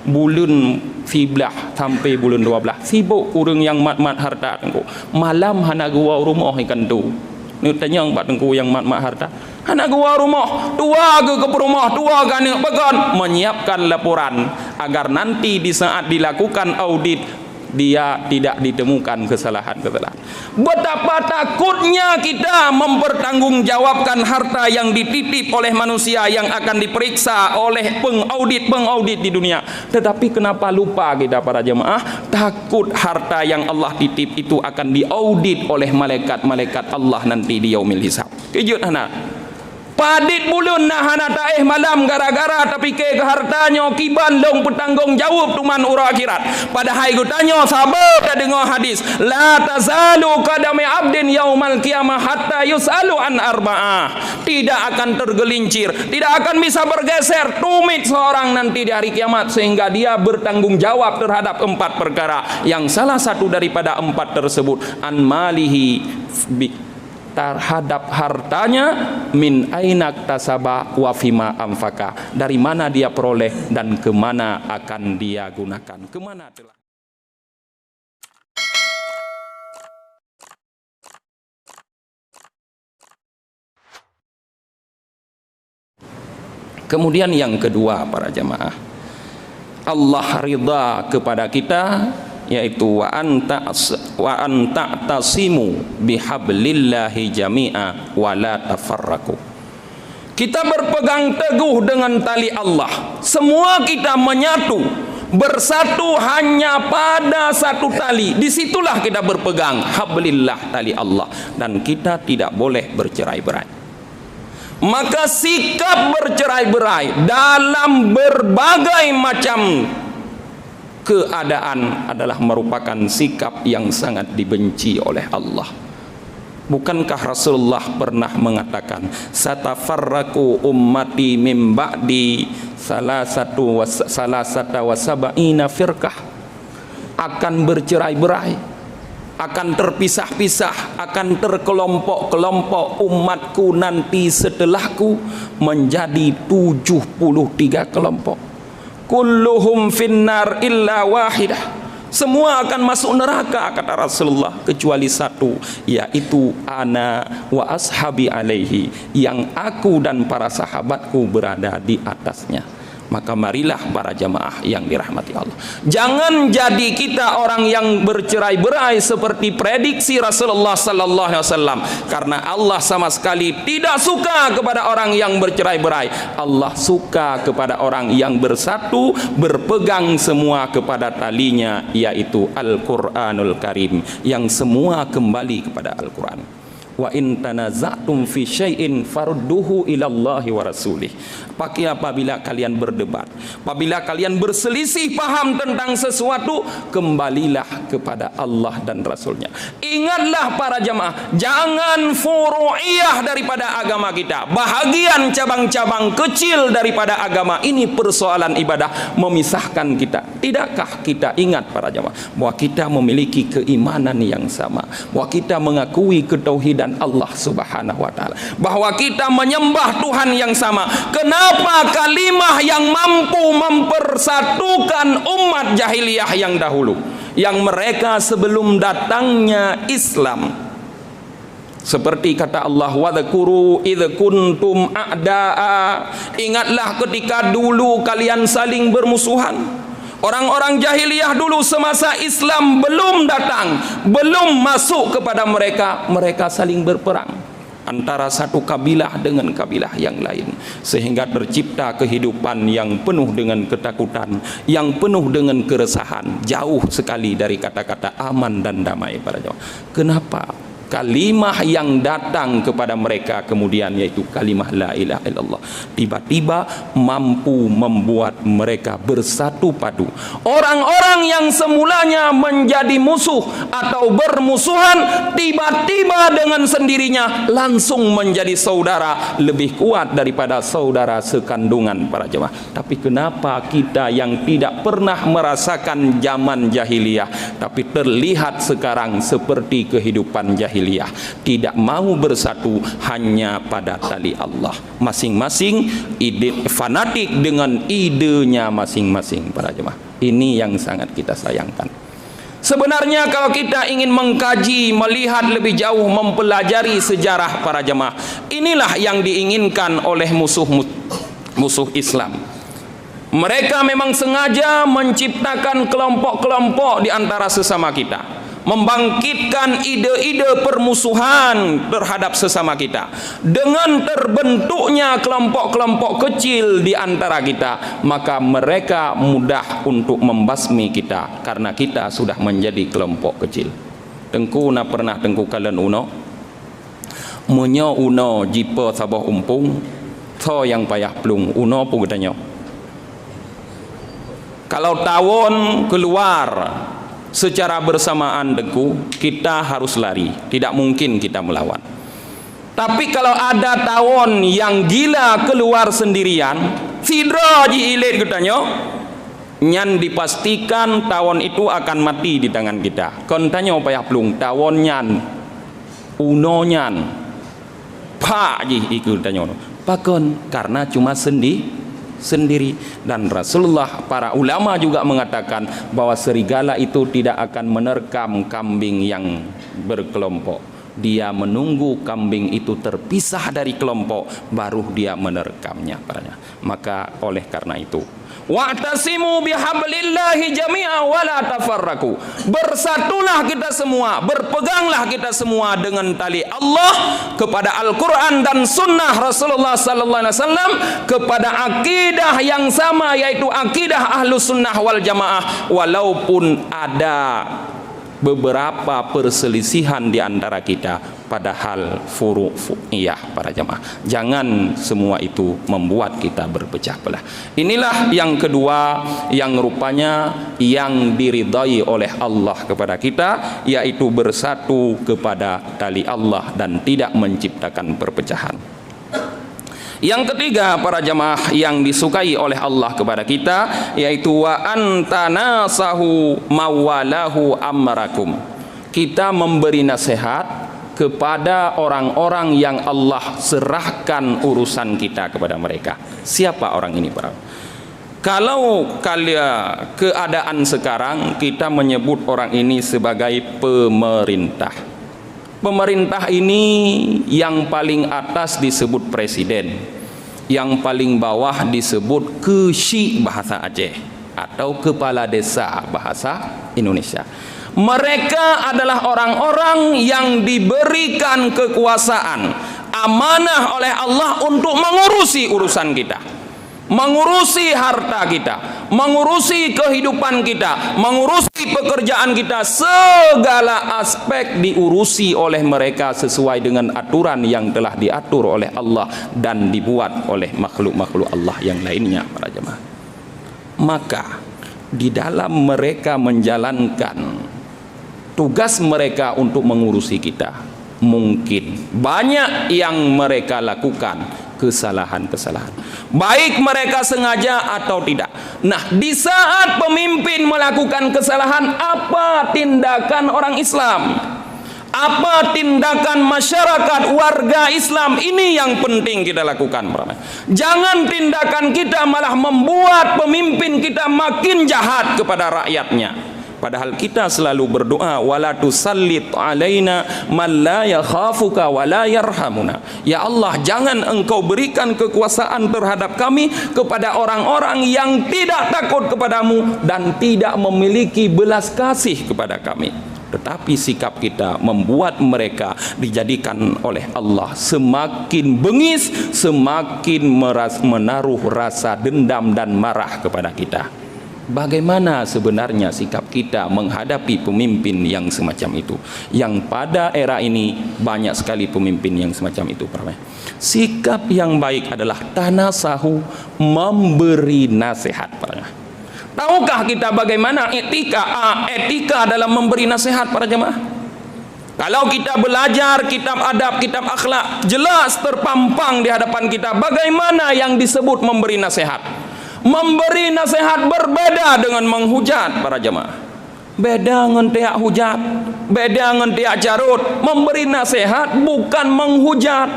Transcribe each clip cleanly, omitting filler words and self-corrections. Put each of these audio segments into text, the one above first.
bulan 11 sampai bulan 12 sibuk urang yang mat-mat harta tengku. Malam hana gua rumah ikan tu. Ni tanya bat tengku yang mat-mat harta. Hana gua rumah, tua ke rumah, tua ke ni bagan menyiapkan laporan agar nanti di saat dilakukan audit dia tidak ditemukan kesalahan-kesalahan. Betapa takutnya kita mempertanggungjawabkan harta yang dititip oleh manusia yang akan diperiksa oleh pengaudit di dunia. Tetapi kenapa lupa kita para jemaah? Takut harta yang Allah titip itu akan diaudit oleh malaikat-malaikat Allah nanti di yaumil hisab. Kejut anak. Padit bulun nah hana taeh malam gara-gara tapi ke hartanya kiban long petanggung jawab tuman ura akhirat. Padahal aku tanya sahabat dah dengar hadis la tazalu qadami abdin yaumal qiyamah hatta yusalu an arba'ah. Tidak akan tergelincir, tidak akan bisa bergeser tumit seorang nanti di hari kiamat sehingga dia bertanggung jawab terhadap 4 perkara yang salah satu daripada 4 tersebut an malihi terhadap hartanya min ainak tasaba wa fima amfaka, dari mana dia peroleh dan kemana akan dia gunakan, kemana telah. Kemudian yang kedua para jemaah, Allah ridha kepada kita, yaitu wa anta tasimu bihablillahi jami'a wa la tafarraqu. Kita berpegang teguh dengan tali Allah. Semua kita menyatu, bersatu hanya pada satu tali. Disitulah kita berpegang hablillah, tali Allah, dan kita tidak boleh bercerai-berai. Maka sikap bercerai-berai dalam berbagai macam keadaan adalah merupakan sikap yang sangat dibenci oleh Allah. Bukankah Rasulullah pernah mengatakan satafarraqu ummati min ba'di salasata wa sab'ina firqah, akan bercerai-berai, akan terpisah-pisah, akan terkelompok-kelompok umatku nanti setelahku menjadi 73 kelompok. Kulluhum finnar illa wahidah, semua akan masuk neraka kata Rasulullah kecuali satu, yaitu ana wa ashabi alaihi, yang aku dan para sahabatku berada di atasnya. Maka marilah para jamaah yang dirahmati Allah, jangan jadi kita orang yang bercerai-berai seperti prediksi Rasulullah sallallahu alaihi wasallam, karena Allah sama sekali tidak suka kepada orang yang bercerai-berai. Allah suka kepada orang yang bersatu, berpegang semua kepada talinya, yaitu Al-Qur'anul Karim, yang semua kembali kepada Al-Qur'an. Wa in tanaza'tum fi syai'in farudduhu ila Allahi wa rasulih. Apabila kalian berdebat, apabila kalian berselisih paham tentang sesuatu, kembalilah kepada Allah dan Rasulnya. Ingatlah para jamaah, jangan furu'iyah daripada agama kita, bahagian cabang-cabang kecil daripada agama ini, persoalan ibadah memisahkan kita. Tidakkah kita ingat para jamaah bahwa kita memiliki keimanan yang sama, bahwa kita mengakui ketauhidan Allah Subhanahu wa taala, bahwa kita menyembah Tuhan yang sama. Kenapa kalimah yang mampu mempersatukan umat jahiliyah yang dahulu, yang mereka sebelum datangnya Islam, seperti kata Allah, wadhkuru idh kuntum a'da'a, ingatlah ketika dulu kalian saling bermusuhan. Orang-orang jahiliyah dulu semasa Islam belum datang, belum masuk kepada mereka, mereka saling berperang antara satu kabilah dengan kabilah yang lain, sehingga tercipta kehidupan yang penuh dengan ketakutan, yang penuh dengan keresahan, jauh sekali dari kata-kata aman dan damai para jemaah. Kenapa? Kalimah yang datang kepada mereka kemudian, yaitu kalimah la ilaha illallah, tiba-tiba mampu membuat mereka bersatu padu. Orang-orang yang semulanya menjadi musuh atau bermusuhan, tiba-tiba dengan sendirinya langsung menjadi saudara, lebih kuat daripada saudara sekandungan para jemaah. Tapi kenapa kita yang tidak pernah merasakan zaman jahiliyah, tapi terlihat sekarang seperti kehidupan jahiliyah, jahiliyah, tidak mau bersatu hanya pada tali Allah. Masing-masing fanatik dengan idenya masing-masing para jemaah. Ini yang sangat kita sayangkan. Sebenarnya kalau kita ingin mengkaji, melihat lebih jauh, mempelajari sejarah para jemaah, inilah yang diinginkan oleh musuh Islam. Mereka memang sengaja menciptakan kelompok-kelompok di antara sesama kita, membangkitkan ide-ide permusuhan terhadap sesama kita. Dengan terbentuknya kelompok-kelompok kecil di antara kita, maka mereka mudah untuk membasmi kita karena kita sudah menjadi kelompok kecil. Tengku na pernah tengku kalian uno munyo uno jipo sabah umpung tho yang payah plung uno pun katanya. Kalau tawon keluar secara bersamaan Tengku, kita harus lari, tidak mungkin kita melawan. Tapi kalau ada tawon yang gila keluar sendirian, sidra ji ilit katanya, nyan dipastikan tawon itu akan mati di tangan kita. Kon tanya payah plung tawon nyan uno nyan pak ji ikut tanya pakon karena cuma sendiri. Dan Rasulullah, para ulama juga mengatakan bahwa serigala itu tidak akan menerkam kambing yang berkelompok. Dia menunggu kambing itu terpisah dari kelompok, baru dia menerkamnya. Maka oleh karena itu, wa'tasimu bihablillahi jami'a wa la tafarraqu. Bersatulah kita semua, berpeganglah kita semua dengan tali Allah, kepada Al-Quran dan Sunnah Rasulullah sallallahu alaihi wasallam, kepada akidah yang sama, yaitu akidah Ahlus Sunnah wal Jamaah, walaupun ada beberapa perselisihan di antara kita pada hal furu'iyah para jemaah. Jangan semua itu membuat kita berpecah belah. Inilah yang kedua yang rupanya yang diridai oleh Allah kepada kita, yaitu bersatu kepada tali Allah dan tidak menciptakan perpecahan. Yang ketiga para jemaah yang disukai oleh Allah kepada kita, yaitu wa antanasahu mawalahu amrakum. Kita memberi nasihat kepada orang-orang yang Allah serahkan urusan kita kepada mereka. Siapa orang ini para? Kalau keadaan sekarang kita menyebut orang ini sebagai pemerintah. Pemerintah ini yang paling atas disebut presiden, yang paling bawah disebut keshi bahasa Aceh atau kepala desa bahasa Indonesia. Mereka adalah orang-orang yang diberikan kekuasaan, amanah oleh Allah untuk mengurusi urusan kita, mengurusi harta kita, mengurusi kehidupan kita, mengurusi pekerjaan kita. Segala aspek diurusi oleh mereka sesuai dengan aturan yang telah diatur oleh Allah dan dibuat oleh makhluk-makhluk Allah yang lainnya para jemaah. Maka di dalam mereka menjalankan tugas mereka untuk mengurusi kita, mungkin banyak yang mereka lakukan kesalahan-kesalahan, baik mereka sengaja atau tidak. Nah, di saat pemimpin melakukan kesalahan, apa tindakan orang Islam? Apa tindakan masyarakat warga Islam? Ini yang penting kita lakukan. Jangan tindakan kita malah membuat pemimpin kita makin jahat kepada rakyatnya. Padahal kita selalu berdoa, wala tusallit alaina man la yakhafuka wa la yarhamuna. Ya Allah, jangan engkau berikan kekuasaan terhadap kami kepada orang-orang yang tidak takut kepadamu dan tidak memiliki belas kasih kepada kami. Tetapi sikap kita membuat mereka dijadikan oleh Allah semakin bengis, semakin menaruh rasa dendam dan marah kepada kita. Bagaimana sebenarnya sikap kita menghadapi pemimpin yang semacam itu? Yang pada era ini banyak sekali pemimpin yang semacam itu. Sikap yang baik adalah tanasahu, memberi nasihat. Tahukah kita bagaimana etika dalam memberi nasihat para jemaah? Kalau kita belajar kitab adab, kitab akhlak, jelas terpampang di hadapan kita bagaimana yang disebut memberi nasihat. Memberi nasihat berbeda dengan menghujat para jemaah. Beda dengan tiak hujat, beda dengan tiak carut. Memberi nasihat bukan menghujat,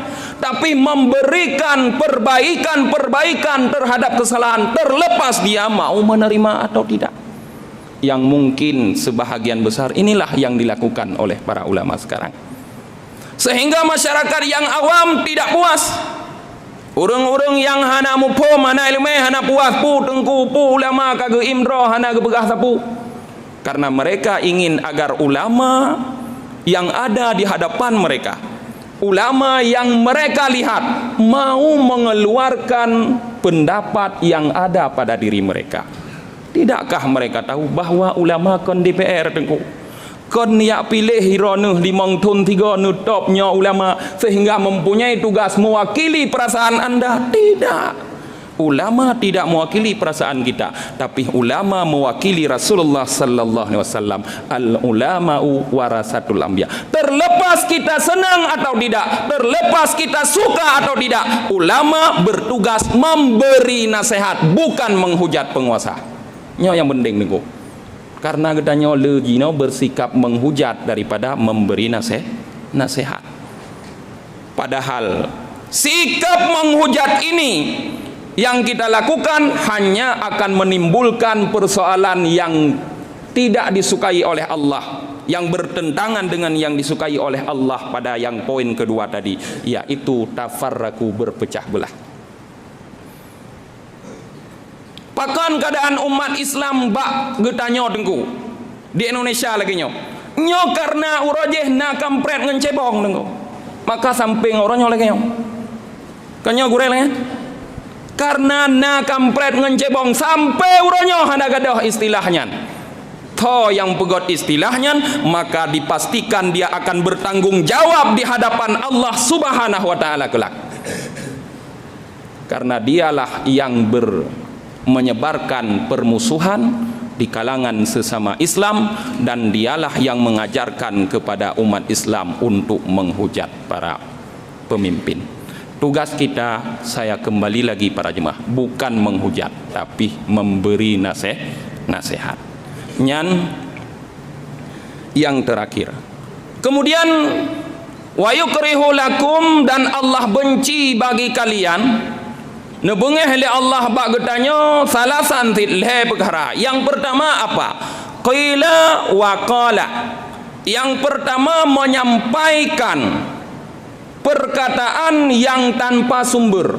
tapi memberikan perbaikan terhadap kesalahan, terlepas dia mau menerima atau tidak. Yang mungkin sebahagian besar inilah yang dilakukan oleh para ulama sekarang, sehingga masyarakat yang awam tidak puas. Orang-orang yang hana mupo, hana ilmu, hana puas pu tengku pu ulama kagak imroh, hana gebegah sapu. Karena mereka ingin agar ulama yang ada di hadapan mereka, ulama yang mereka lihat, mau mengeluarkan pendapat yang ada pada diri mereka. Tidakkah mereka tahu bahwa ulama kon DPR tengku, kon yak pilih hironuh limong tun tiga nutopnya ulama sehingga mempunyai tugas mewakili perasaan anda? Tidak. Ulama tidak mewakili perasaan kita, tapi ulama mewakili Rasulullah sallallahu alaihi wasallam. Al ulama'u warasatul anbiya. Terlepas kita senang atau tidak, terlepas kita suka atau tidak, ulama bertugas memberi nasihat, bukan menghujat penguasa. Nyo yang penting niku. Karena gedanya legino bersikap menghujat daripada memberi nasihat. Padahal sikap menghujat ini yang kita lakukan hanya akan menimbulkan persoalan yang tidak disukai oleh Allah, yang bertentangan dengan yang disukai oleh Allah pada yang poin kedua tadi, yaitu tafarraku, berpecah belah. Pakan keadaan umat Islam bak getanyo tengku di Indonesia lagi nyo karena urojeh na kampret ngencebong tengku, maka samping orangnya lagi nyo kanyo gurel ya. Karena na kampret ngencebong sampai uronyo hana gadah istilahnya. Toh yang pegot istilahnya, maka dipastikan dia akan bertanggung jawab di hadapan Allah Subhanahu wa taala kelak. Karena dialah yang menyebarkan permusuhan di kalangan sesama Islam, dan dialah yang mengajarkan kepada umat Islam untuk menghujat para pemimpin. Tugas kita, saya kembali lagi para jemaah, bukan menghujat, tapi memberi nasihat. Yang terakhir, kemudian wa yukrihu lakum, dan Allah benci bagi kalian. Nebengeh le Allah bak getanyo salasan le perkara. Yang pertama apa? Qila wa qala. Yang pertama menyampaikan perkataan yang tanpa sumber.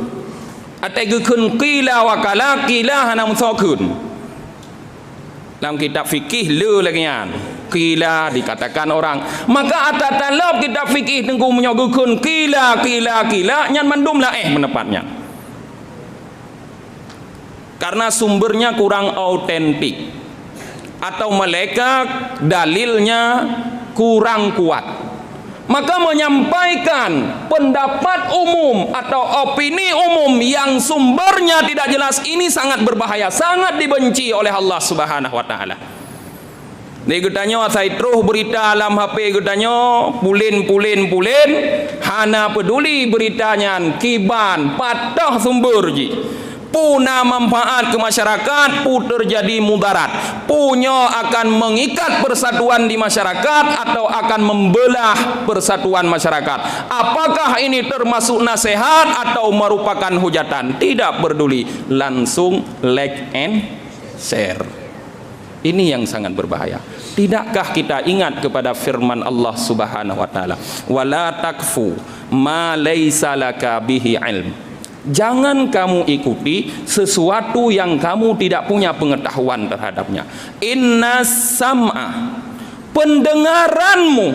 Ategekun qila wa qala, qila hana musakun. Dalam kitab fikih le lagi kan. Qila dikatakan orang. Maka atatalab kitab fikih tengku menyogukun qila nyan mandumlah menepatnya. Karena sumbernya kurang autentik, atau mereka dalilnya kurang kuat. Maka menyampaikan pendapat umum atau opini umum yang sumbernya tidak jelas ini sangat berbahaya, sangat dibenci oleh Allah Subhanahu wa taala. Ni getanyo saya terus berita dalam HP getanyo pulin hana peduli beritanya kiban patah sumber ji. Puna manfaat ke masyarakat, pu terjadi mudarat, punya akan mengikat persatuan di masyarakat atau akan membelah persatuan masyarakat. Apakah ini termasuk nasihat atau merupakan hujatan? Tidak peduli, langsung like and share. Ini yang sangat berbahaya. Tidakkah kita ingat kepada firman Allah Subhanahu wa taala, wala takfu ma laisa laka bihi ilm. Jangan kamu ikuti sesuatu yang kamu tidak punya pengetahuan terhadapnya. Inna sam'a, pendengaranmu,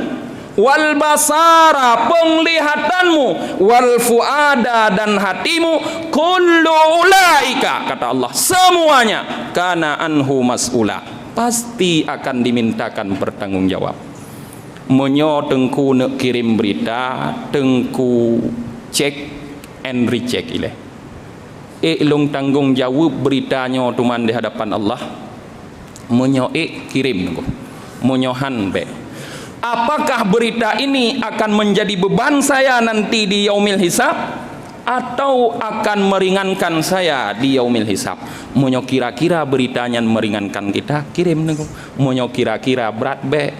wal basara, penglihatanmu, wal fuada, dan hatimu, kullu ulaika, kata Allah, semuanya kana anhu mas'ula, pasti akan dimintakan pertanggungjawab. Menyo tengku nak kirim berita, tengku cek and recheck ile. Long tanggung jawab beritanya tuman di hadapan Allah. Menyo kirim nunggu. Menyohan be. Apakah berita ini akan menjadi beban saya nanti di yaumil hisab? atau akan meringankan saya di yaumil hisab. Monyo kira-kira beritanya meringankan kita, kirim nego. Monyo kira-kira berat be,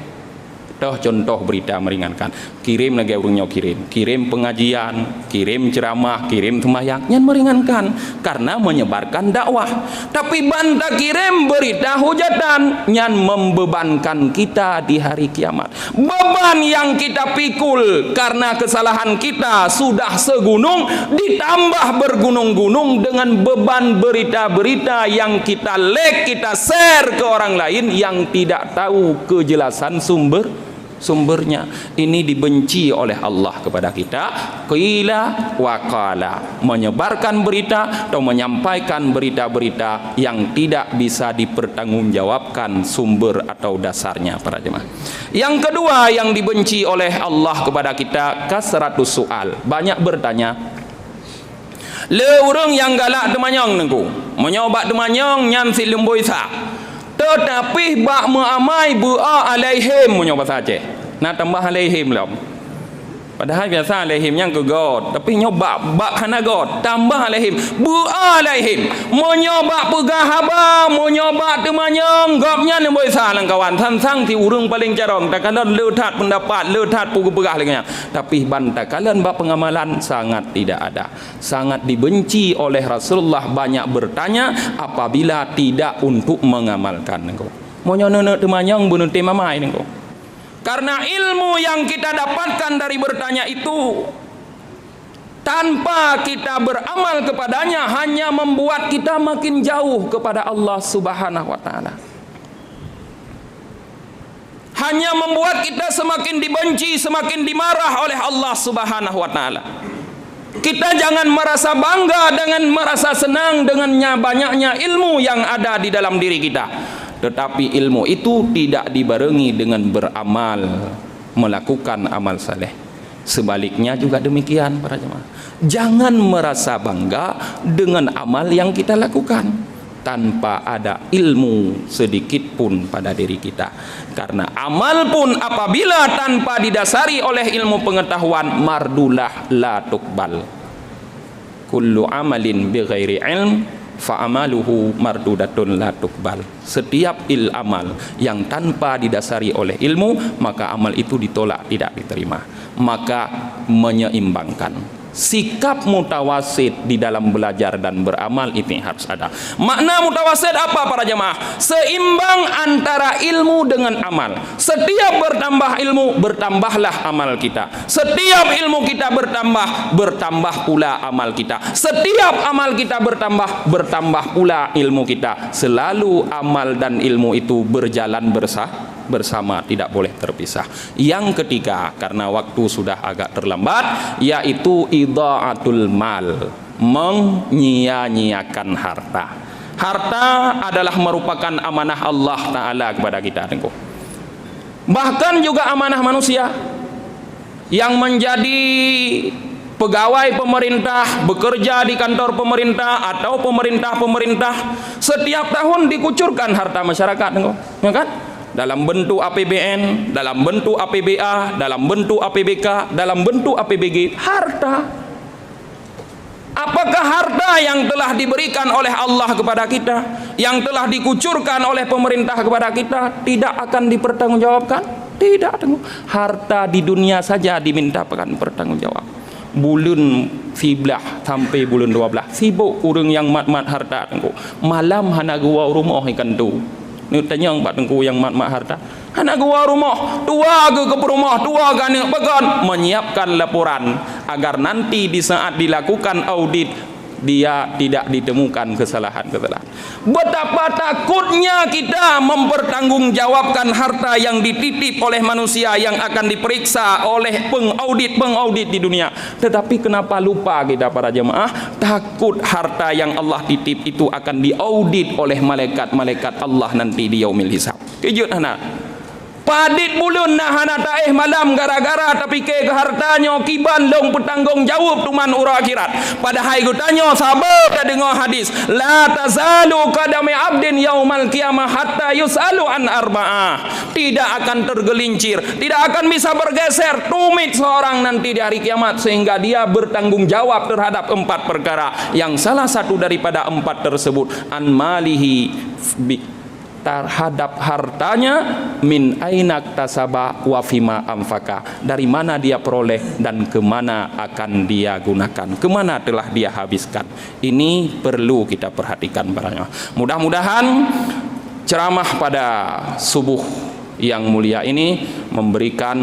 toh contoh berita meringankan, kirim lagi urungnya kirim pengajian, kirim ceramah, kirim sembahyang yang meringankan karena menyebarkan dakwah. Tapi banta kirim berita hujatan yang membebankan kita di hari kiamat. Beban yang kita pikul karena kesalahan kita sudah segunung, ditambah bergunung-gunung dengan beban berita-berita yang kita kita share ke orang lain yang tidak tahu kejelasan sumbernya. Ini dibenci oleh Allah kepada kita. Qila wa qala, menyebarkan berita atau menyampaikan berita-berita yang tidak bisa dipertanggungjawabkan sumber atau dasarnya, para jemaah. Yang kedua yang dibenci oleh Allah kepada kita, kasratus soal, banyak bertanya. Le urang yang galak demanyong nengku, menyobat demanyong nyan si lemboi sa. Tetapi bak meamai bu'a alaihim punya bahasa Aceh. Nak tambah alaihim lah. Padahal biasa alaihim yang ke God, tapi nyoba bak kana God, tambah alaihim bu'a alaihim. Menyoba pegah haba, menyoba temanyong gopnya ni boleh salang kawan. Sang ti urung paling carong, tak kalian leuthat pendapat, leuthat pugu pegah lagi. Tapi banta kalian bak pengamalan sangat tidak ada. Sangat dibenci oleh Rasulullah, banyak bertanya apabila tidak untuk mengamalkan engkau. Monyo nenek temanyong bunuh temamai engkau. Karena ilmu yang kita dapatkan dari bertanya itu tanpa kita beramal kepadanya hanya membuat kita makin jauh kepada Allah Subhanahu wa taala. Hanya membuat kita semakin dibenci, semakin dimarah oleh Allah Subhanahu wa taala. Kita jangan merasa bangga dengan merasa senang dengannya banyaknya ilmu yang ada di dalam diri kita. Tetapi ilmu itu tidak dibarengi dengan beramal, melakukan amal saleh. Sebaliknya juga demikian, para jemaah. Jangan merasa bangga dengan amal yang kita lakukan tanpa ada ilmu sedikit pun pada diri kita. Karena amal pun apabila tanpa didasari oleh ilmu pengetahuan, mardulah la tuqbal. Kullu amalin bighairi ilm fa'amaluhu mardudatun la tuqbal. Setiap amal yang tanpa didasari oleh ilmu, maka amal itu ditolak, tidak diterima. Maka menyeimbangkan sikap mutawasid di dalam belajar dan beramal ini harus ada. Makna mutawasid apa, para jemaah? Seimbang antara ilmu dengan amal. Setiap bertambah ilmu, bertambahlah amal kita. Setiap ilmu kita bertambah, bertambah pula amal kita. Setiap amal kita bertambah, bertambah pula ilmu kita. Selalu amal dan ilmu itu berjalan bersama, tidak boleh terpisah. Yang ketiga, karena waktu sudah agak terlambat, yaitu idha'atul mal, menyia-nyiakan harta. Harta adalah merupakan amanah Allah Ta'ala kepada kita. Bahkan juga amanah manusia yang menjadi pegawai pemerintah, bekerja di kantor pemerintah atau pemerintah setiap tahun dikucurkan harta masyarakat, ya kan? Dalam bentuk APBN, dalam bentuk APBA, dalam bentuk APBK, dalam bentuk APBG, harta. Apakah harta yang telah diberikan oleh Allah kepada kita, yang telah dikucurkan oleh pemerintah kepada kita, tidak akan dipertanggungjawabkan? Tidak. Harta di dunia saja diminta pertanggungjawab. Bulan 11 sampai bulan 12 sibuk orang yang mat-mat harta. Malam hana gua rumah ikan tu. Ni tanya pak tengku yang mat harta. Anak gua rumah, tua ke rumah, tua ke anak bagan, menyiapkan laporan agar nanti di saat dilakukan audit dia tidak ditemukan kesalahan-kesalahan. Betapa takutnya kita mempertanggungjawabkan harta yang dititip oleh manusia yang akan diperiksa oleh pengaudit di dunia. Tetapi kenapa lupa kita, para jemaah? Takut harta yang Allah titip itu akan diaudit oleh malaikat-malaikat Allah nanti di yaumil hisab. Kejut anak. padit bulun nah hana taeh malam gara-gara tapi ke hartanya kiban long petanggung jawab tuman ura akhirat. Padahal ku tanya sahabat dah dengar hadis, la tazalu qadami abdin yaumal qiyamah hatta yusalu an arba'ah. Tidak akan tergelincir, tidak akan bisa bergeser tumit seorang nanti di hari kiamat sehingga dia bertanggung jawab terhadap 4 perkara. Yang salah satu daripada 4 tersebut an malihi terhadap hartanya, min ainak tasaba wa fima amfaka, dari mana dia peroleh dan kemana akan dia gunakan, kemana telah dia habiskan. Ini perlu kita perhatikan barangnya. Mudah-mudahan ceramah pada subuh yang mulia ini memberikan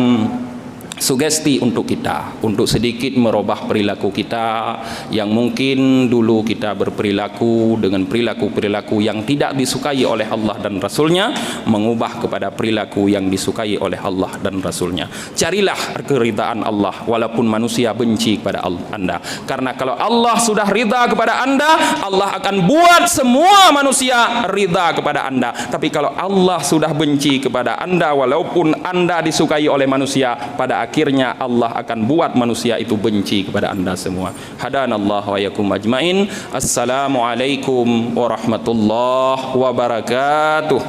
sugesti untuk kita, untuk sedikit merubah perilaku kita yang mungkin dulu kita berperilaku dengan perilaku-perilaku yang tidak disukai oleh Allah dan Rasulnya, mengubah kepada perilaku yang disukai oleh Allah dan Rasulnya. Carilah keridhaan Allah walaupun manusia benci kepada anda, karena kalau Allah sudah ridha kepada anda, Allah akan buat semua manusia ridha kepada anda. Tapi kalau Allah sudah benci kepada anda walaupun anda disukai oleh manusia, pada akhirnya Allah akan buat manusia itu benci kepada anda semua. Hadanallahu wa yakum ajmain. Assalamualaikum warahmatullahi wabarakatuh.